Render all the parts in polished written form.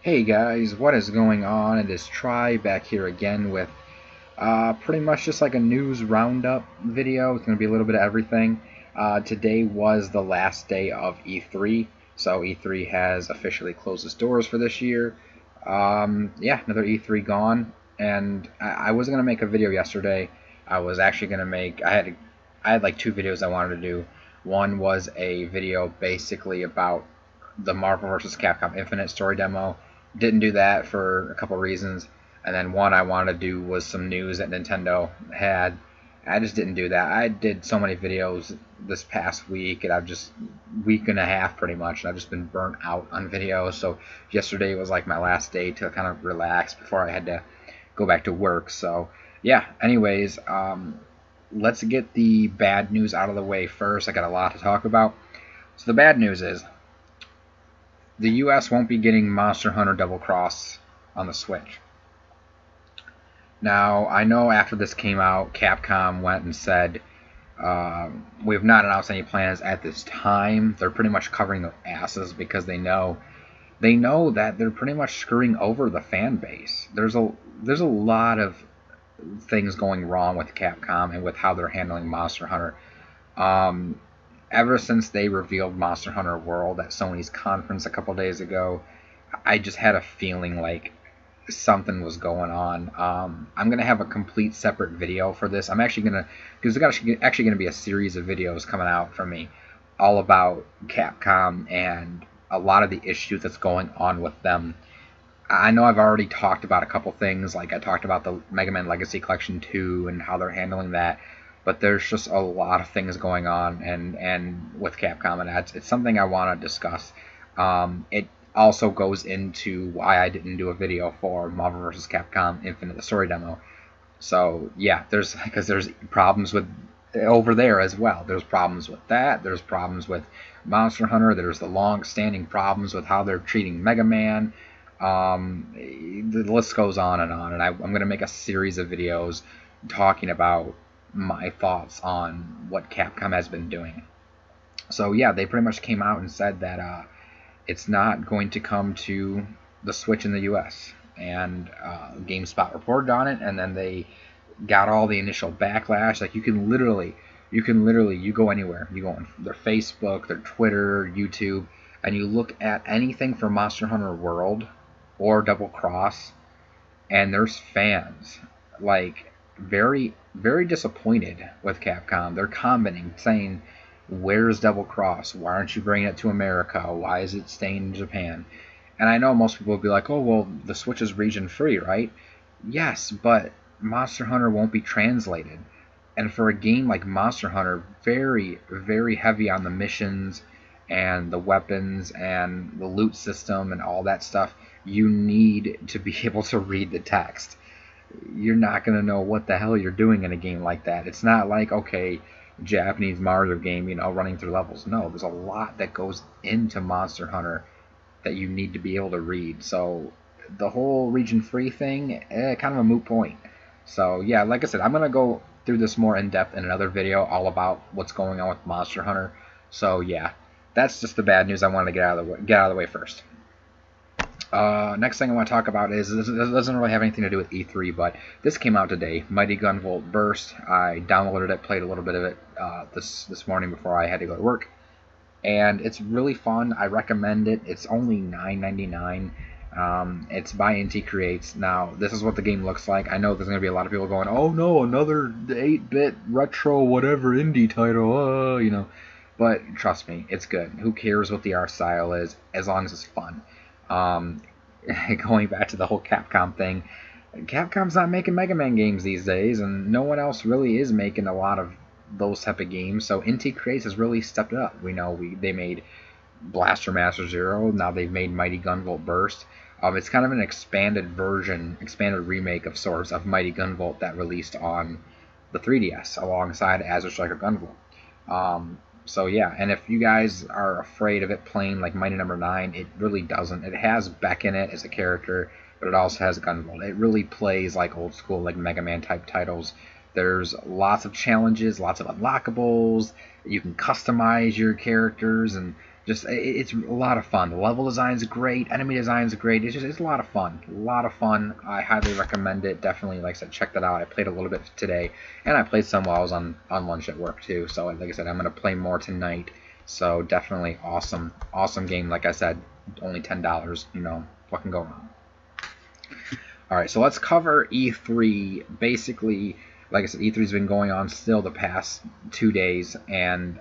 Hey guys, what is going on? It is Try back here again with pretty much just like a news roundup video. It's going to be a little bit of everything. Today was the last day of E3, so E3 has officially closed its doors for this year. Yeah, another E3 gone, and I wasn't going to make a video yesterday. I was actually going to make, I had like two videos I wanted to do. One was a video basically about the Marvel vs. Capcom Infinite story demo. Didn't do that for a couple reasons. And then one I wanted to do was some news that Nintendo had. I just didn't do that. I did so many videos this past week, and I've just week and a half pretty much, and I've just been burnt out on videos. So yesterday was like my last day to kind of relax before I had to go back to work. So yeah. Anyways, let's get the bad news out of the way first. I got a lot to talk about. So the bad news is the US won't be getting Monster Hunter Double Cross on the Switch. Now, I know after this came out, Capcom went and said, we have not announced any plans at this time. They're pretty much covering their asses because they know that they're pretty much screwing over the fan base. There's a lot of things going wrong with Capcom and with how they're handling Monster Hunter. Ever since they revealed Monster Hunter World at Sony's conference a couple days ago, I just had a feeling like something was going on. I'm gonna have a complete separate video for this. I'm actually gonna, because there's actually gonna be a series of videos coming out from me, all about Capcom and a lot of the issues that's going on with them. I know I've already talked about a couple things, like I talked about the Mega Man Legacy Collection 2 and how they're handling that, but there's just a lot of things going on and with Capcom, and it's something I want to discuss. It also goes into why I didn't do a video for Marvel vs. Capcom Infinite, the story demo. So yeah, because there's problems with over there as well. There's problems with that. There's problems with Monster Hunter. There's the long-standing problems with how they're treating Mega Man. The list goes on, and I'm going to make a series of videos talking about my thoughts on what Capcom has been doing. So yeah, they pretty much came out and said that it's not going to come to the Switch in the U.S. And GameSpot reported on it, and then they got all the initial backlash. Like you go anywhere, you go on their Facebook, their Twitter, YouTube, and you look at anything from Monster Hunter World or Double Cross, and there's fans like very disappointed with Capcom. They're commenting saying, "Where's Double Cross? Why aren't you bringing it to America? Why is it staying in Japan?" And I know most people will be like, "Oh well, the Switch is region free, right?" Yes, but Monster Hunter won't be translated. And for a game like Monster Hunter, very heavy on the missions and the weapons and the loot system and all that stuff, you need to be able to read the text. You're not going to know what the hell you're doing in a game like that. It's not like, okay, Japanese Mario game, running through levels. No, there's a lot that goes into Monster Hunter that you need to be able to read. So the whole region free thing, kind of a moot point. So yeah, like I said, I'm going to go through this more in depth in another video all about what's going on with Monster Hunter. So yeah, that's just the bad news I wanted to get out of the way first. Next thing I want to talk about is, this doesn't really have anything to do with E3, but this came out today, Mighty Gunvolt Burst. I downloaded it, played a little bit of it this morning before I had to go to work, and it's really fun. I recommend it. It's only $9.99. It's by Inti Creates. Now, this is what the game looks like. I know there's going to be a lot of people going, "Oh no, another 8-bit retro whatever indie title," But trust me, it's good. Who cares what the art style is, as long as it's fun. Going back to the whole Capcom thing, Capcom's not making Mega Man games these days, and no one else really is making a lot of those type of games. So Inti Creates has really stepped it up. They made Blaster Master Zero. Now they've made Mighty Gunvolt Burst. It's kind of an expanded remake of sorts of Mighty Gunvolt that released on the 3DS alongside Azure Striker Gunvolt. So yeah, and if you guys are afraid of it playing like Mighty Number 9, it really doesn't. It has Beck in it as a character, but it also has Gunvolt. It really plays like old school, like Mega Man type titles. There's lots of challenges, lots of unlockables. You can customize your characters, and Just it's a lot of fun. The level design is great, enemy design is great. It's a lot of fun, a lot of fun. I highly recommend it. Definitely, like I said, check that out. I played a little bit today, and I played some while I was on lunch at work too. So like I said, I'm gonna play more tonight. So definitely awesome game. Like I said, only $10. What can go wrong? All right, so let's cover E3. Basically, like I said, E3's been going on still the past 2 days, and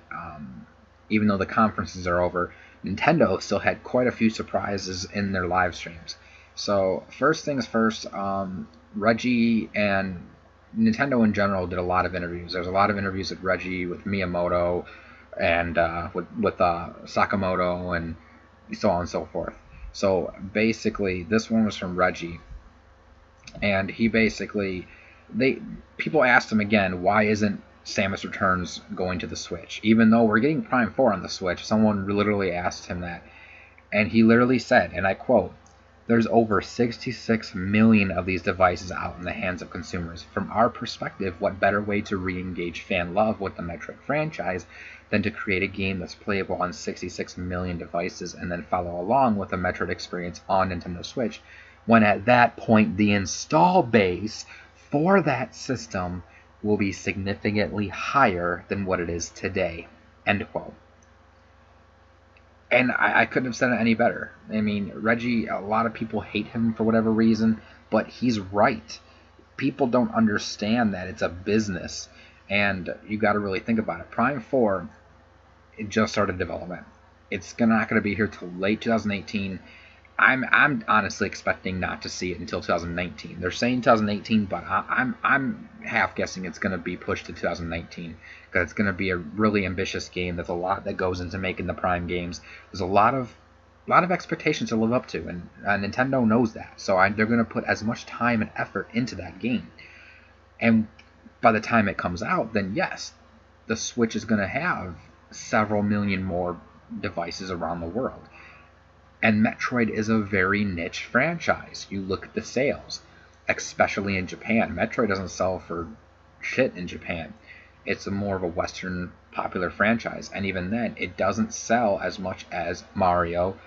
even though the conferences are over, Nintendo still had quite a few surprises in their live streams. So first things first, Reggie and Nintendo in general did a lot of interviews. There's a lot of interviews with Reggie, with Miyamoto, and with Sakamoto, and so on and so forth. So basically, this one was from Reggie, and he basically people asked him again, why isn't Samus Returns going to the Switch? Even though we're getting Prime 4 on the Switch, someone literally asked him that. And he literally said, and I quote, "There's over 66 million of these devices out in the hands of consumers. From our perspective, what better way to re-engage fan love with the Metroid franchise than to create a game that's playable on 66 million devices and then follow along with the Metroid experience on Nintendo Switch, when at that point the install base for that system will be significantly higher than what it is today." End quote. And I couldn't have said it any better. I mean, Reggie, a lot of people hate him for whatever reason, but he's right. People don't understand that it's a business, and you got to really think about it. Prime 4, it just started development. It's not going to be here till late 2018. I'm honestly expecting not to see it until 2019. They're saying 2018, but I'm half guessing it's going to be pushed to 2019 because it's going to be a really ambitious game. There's a lot that goes into making the Prime games. There's a lot of expectations to live up to, and Nintendo knows that. So they're going to put as much time and effort into that game. And by the time it comes out, then yes, the Switch is going to have several million more devices around the world. And Metroid is a very niche franchise. You look at the sales, especially in Japan. Metroid doesn't sell for shit in Japan. It's more of a Western popular franchise. And even then, it doesn't sell as much as Mario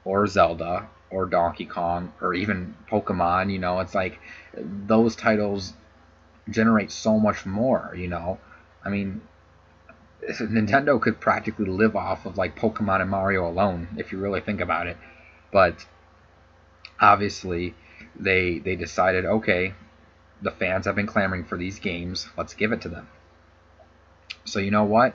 or Zelda or Donkey Kong or even Pokemon. It's like those titles generate so much more, I mean, Nintendo could practically live off of like Pokemon and Mario alone if you really think about it. But obviously they decided, okay, the fans have been clamoring for these games, let's give it to them. So you know what?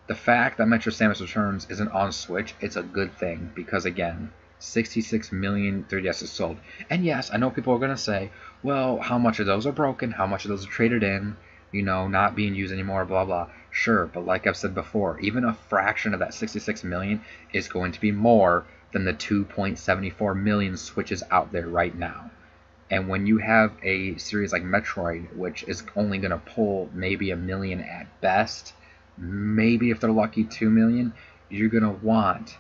The fact that Metro Samus Returns isn't on Switch, it's a good thing, because again, 66 million 3DSs sold. And yes, I know people are going to say, well, how much of those are broken? How much of those are traded in? Not being used anymore, blah, blah. Sure, but like I've said before, even a fraction of that 66 million is going to be more than the 2.74 million Switches out there right now. And when you have a series like Metroid, which is only going to pull maybe 1 million at best, maybe if they're lucky 2 million, you're going to want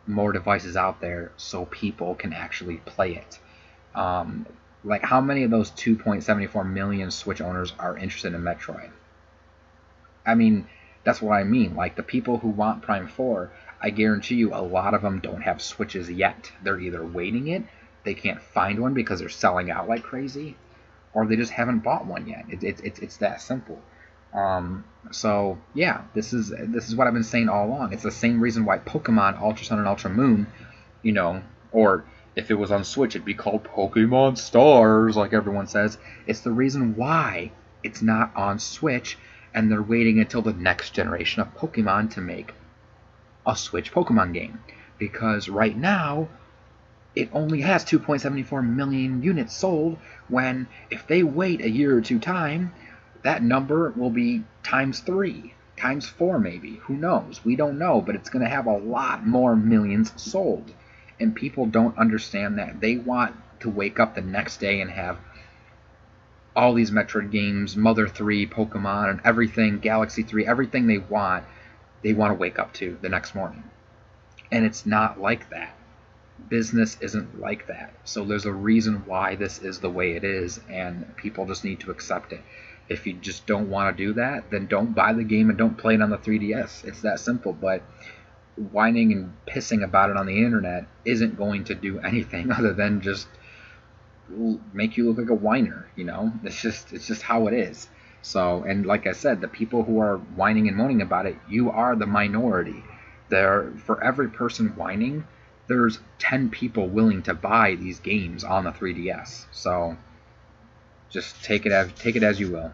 more devices out there so people can actually play it. Like, how many of those 2.74 million Switch owners are interested in Metroid? I mean, that's what I mean. Like, the people who want Prime 4, I guarantee you a lot of them don't have Switches yet. They're either waiting it, they can't find one because they're selling out like crazy, or they just haven't bought one yet. It's that simple. So yeah, this is what I've been saying all along. It's the same reason why Pokemon Ultra Sun and Ultra Moon, or if it was on Switch, it'd be called Pokemon Stars, like everyone says. It's the reason why it's not on Switch, and they're waiting until the next generation of Pokemon to make a Switch Pokemon game. Because right now, it only has 2.74 million units sold, when if they wait a year or two time, that number will be times 3, times 4 maybe. Who knows? We don't know, but it's going to have a lot more millions sold. And people don't understand that. They want to wake up the next day and have all these Metroid games, Mother 3, Pokemon, and everything, Galaxy 3, everything they want to wake up to the next morning. And it's not like that. Business isn't like that. So there's a reason why this is the way it is, and people just need to accept it. If you just don't want to do that, then don't buy the game and don't play it on the 3DS. It's that simple. But whining and pissing about it on the internet isn't going to do anything other than just make you look like a whiner. It's just how it is. So, and like I said, the people who are whining and moaning about it, you are the minority. There, for every person whining, there's 10 people willing to buy these games on the 3DS. So, just take it as you will.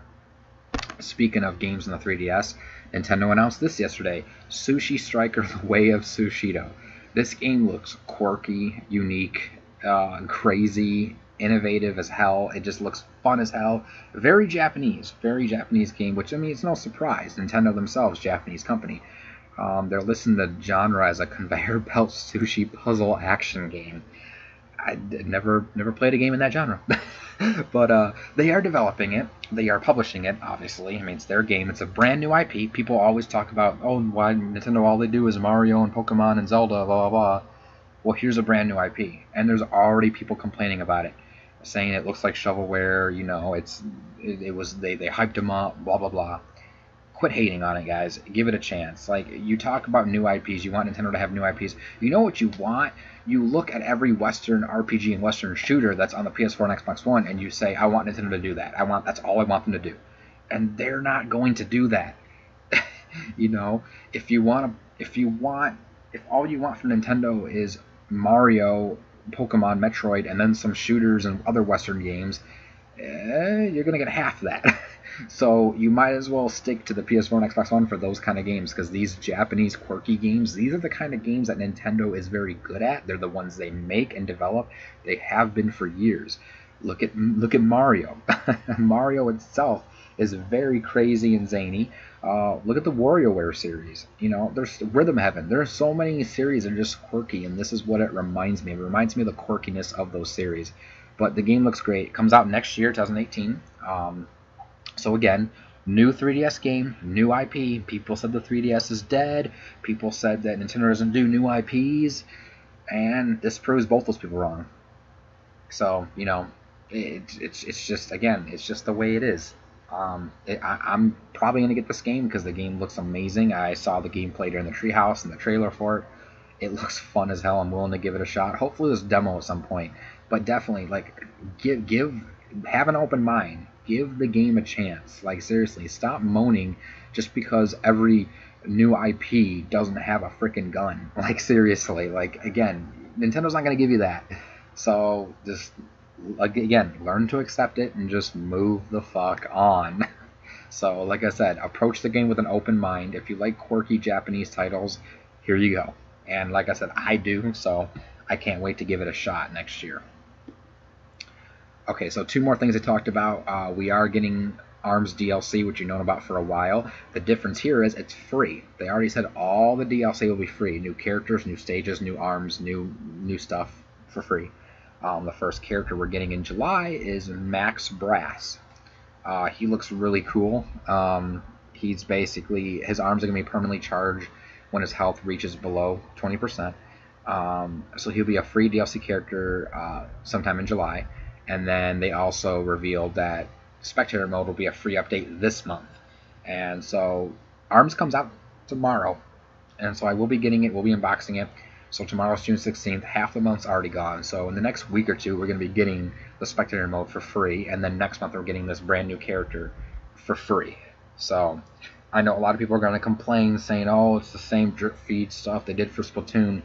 Speaking of games on the 3DS, Nintendo announced this yesterday: Sushi Striker: The Way of Sushido. This game looks quirky, unique, crazy, innovative as hell. It just looks fun as hell. Very Japanese game, which, I mean, it's no surprise. Nintendo themselves, Japanese company. They're listing the genre as a conveyor belt sushi puzzle action game. I never played a game in that genre. But they are developing it. They are publishing it, obviously. I mean, it's their game. It's a brand new IP. People always talk about, oh, why Nintendo, all they do is Mario and Pokemon and Zelda, blah, blah, blah. Well, here's a brand new IP. And there's already people complaining about it, saying it looks like shovelware, they hyped them up, blah, blah, blah. Quit hating on it, guys. Give it a chance. Like, you talk about new IPs. You want Nintendo to have new IPs. You know what you want? You look at every Western RPG and Western shooter that's on the PS4 and Xbox One, and you say, I want Nintendo to do that. That's all I want them to do. And they're not going to do that. If all you want from Nintendo is Mario, Pokemon, Metroid, and then some shooters and other Western games, you're going to get half that. So you might as well stick to the PS4 and Xbox One for those kind of games, because these Japanese quirky games, these are the kind of games that Nintendo is very good at. They're the ones they make and develop. They have been for years. Look at Mario. Mario itself is very crazy and zany. Look at the WarioWare series. There's Rhythm Heaven. There are so many series that are just quirky, and this is what it reminds me of. It reminds me of the quirkiness of those series. But the game looks great. It comes out next year, 2018. So again, new 3DS game, new IP. People said the 3DS is dead. People said that Nintendo doesn't do new IPs. And this proves both those people wrong. So, it's just, again, it's just the way it is. I'm probably going to get this game because the game looks amazing. I saw the gameplay during the Treehouse and the trailer for it. It looks fun as hell. I'm willing to give it a shot. Hopefully there's a demo at some point. But definitely, like, have an open mind. Give the game a chance. Like, seriously, stop moaning just because every new IP doesn't have a freaking gun. Like, seriously. Like, again, Nintendo's not going to give you that. So, just, again, learn to accept it and just move the fuck on. So, like I said, approach the game with an open mind. If you like quirky Japanese titles, here you go. And like I said, I do, so I can't wait to give it a shot next year. Okay, so two more things I talked about. We are getting ARMS DLC, which you've known about for a while. The difference here is it's free. They already said all the DLC will be free. New characters, new stages, new ARMS, new stuff for free. The first character we're getting in July is Max Brass. He looks really cool. He's basically, his arms are going to be permanently charged when his health reaches below 20%. So he'll be a free DLC character sometime in July. And then they also revealed that Spectator Mode will be a free update this month. And so ARMS comes out tomorrow. And so I will be getting it. We'll be unboxing it. So tomorrow's June 16th. Half the month's already gone. So in the next week or two, we're going to be getting the Spectator Mode for free. And then next month, we're getting this brand new character for free. So I know a lot of people are going to complain saying, oh, it's the same drip feed stuff they did for Splatoon.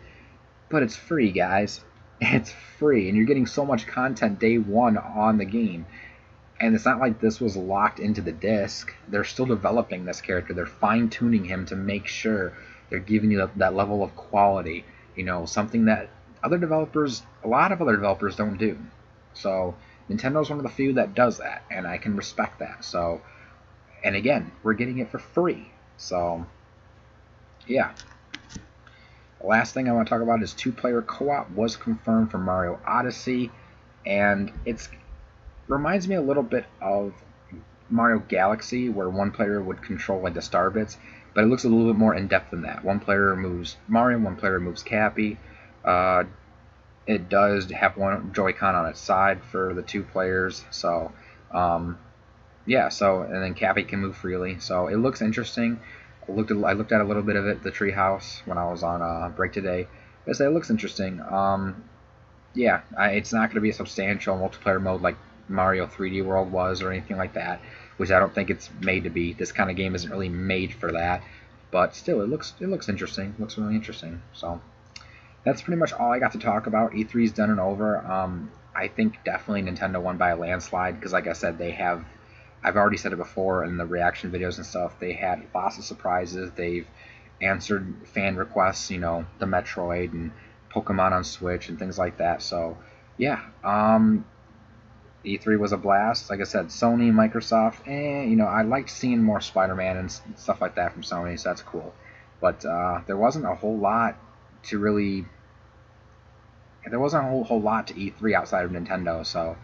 But it's free, guys. It's free, and you're getting so much content day one on the game. And it's not like this was locked into the disc. They're still developing this character. They're fine-tuning him to make sure they're giving you that level of quality. Something that a lot of other developers don't do. So Nintendo's one of the few that does that, and I can respect that. So, and again, we're getting it for free. So, yeah. The last thing I want to talk about is 2-player co-op was confirmed for Mario Odyssey, and it reminds me a little bit of Mario Galaxy, where one player would control like the star bits, but it looks a little bit more in depth than that. One player moves Mario, one player moves Cappy. It does have one Joy-Con on its side for the 2 players, so yeah. So, and then Cappy can move freely, so it looks interesting. I looked at a little bit of it, the Treehouse, when I was on break today. I said it looks interesting. Yeah, it's not going to be a substantial multiplayer mode like Mario 3D World was or anything like that, which I don't think it's made to be. This kind of game isn't really made for that, but still, it looks interesting. It looks really interesting. So that's pretty much all I got to talk about. E3's done and over. I think definitely Nintendo won by a landslide because, like I said, they have. I've already said it before in the reaction videos and stuff. They had lots of surprises. They've answered fan requests, you know, the Metroid and Pokemon on Switch and things like that. So, yeah, E3 was a blast. Like I said, Sony, Microsoft, you know, I liked seeing more Spider-Man and stuff like that from Sony, so that's cool. But there wasn't a whole lot to really. There wasn't a whole lot to E3 outside of Nintendo. So,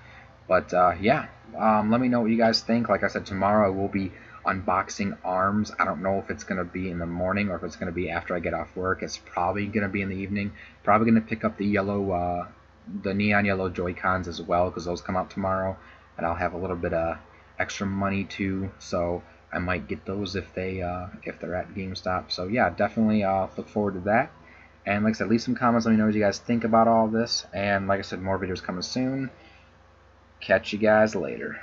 but yeah, let me know what you guys think. Like I said, tomorrow I will be unboxing ARMS. I don't know if it's going to be in the morning or if it's going to be after I get off work. It's probably going to be in the evening. Probably going to pick up the yellow, the neon yellow Joy-Cons as well because those come out tomorrow, and I'll have a little bit of extra money too. So I might get those if they're at GameStop. So yeah, definitely look forward to that. And like I said, leave some comments. Let me know what you guys think about all this. And like I said, more videos coming soon. Catch you guys later.